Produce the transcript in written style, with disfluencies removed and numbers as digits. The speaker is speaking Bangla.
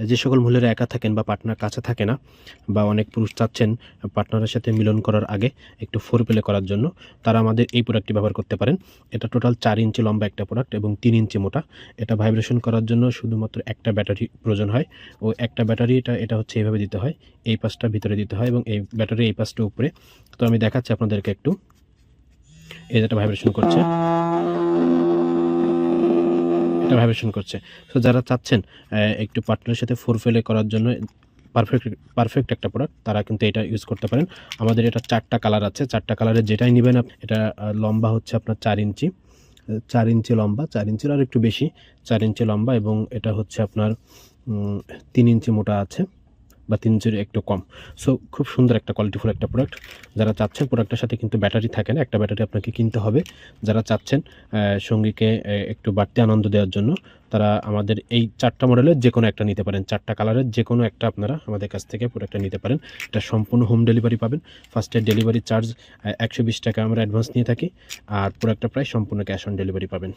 যে সকল মহিলারা একা থাকেন বা পার্টনার কাছে থাকে না, বা অনেক পুরুষ চাচ্ছেন পার্টনারের সাথে মিলন করার আগে একটু ফোরপ্লে করার জন্য, তারা আমাদের এই প্রোডাক্টটি ব্যবহার করতে পারেন। এটা টোটাল 4 ইঞ্চি লম্বা একটা প্রোডাক্ট এবং 3 ইঞ্চি মোটা। এটা ভাইব্রেশন করার জন্য শুধুমাত্র একটা ব্যাটারি প্রয়োজন হয়। ও একটা ব্যাটারি এটা হচ্ছে এইভাবে দিতে হয়, এই পাশটা ভিতরে দিতে হয় এবং এই ব্যাটারি এই পাশটা উপরে। তো আমি দেখাচ্ছি আপনাদেরকে একটু। এই যেটা ভাইব্রেশন করছে, এটা ভাইব্রেশন করছে। সো যারা চাচ্ছেন একটু পার্টনারের সাথে ফোরপ্লে করার জন্য পারফেক্ট একটা প্রোডাক্ট, তারা কিন্তু এটা ইউজ করতে পারেন। আমাদের এটা 4টা কালার আছে, 4টা কালারের যেটাই নেবেন এটা লম্বা হচ্ছে আপনার 4 ইঞ্চি, 4 ইঞ্চি লম্বা, 4 ইঞ্চির আর একটু বেশি, 4 ইঞ্চি লম্বা এবং এটা হচ্ছে আপনার 3 ইঞ্চি মোটা আছে বা 3 ইঞ্চির একটু কম। সো খুব সুন্দর একটা কোয়ালিটিফুল একটা প্রোডাক্ট। যারা চাচ্ছেন, প্রোডাক্টটার সাথে কিন্তু ব্যাটারি থাকে না, একটা ব্যাটারি আপনাকে কিনতে হবে। যারা চাচ্ছেন সঙ্গীকে একটু বাড়তি আনন্দ দেওয়ার জন্য, তারা আমাদের এই 4টা মডেলের যে কোনো একটা নিতে পারেন। 4টা কালারের যে কোনো একটা আপনারা আমাদের কাছ থেকে প্রোডাক্টটা নিতে পারেন। এটা সম্পূর্ণ হোম ডেলিভারি পাবেন। ফার্স্টে ডেলিভারি চার্জ 120 টাকা আমরা অ্যাডভান্স নিয়ে থাকি, আর প্রোডাক্টটা প্রায় সম্পূর্ণ ক্যাশ অন ডেলিভারি পাবেন।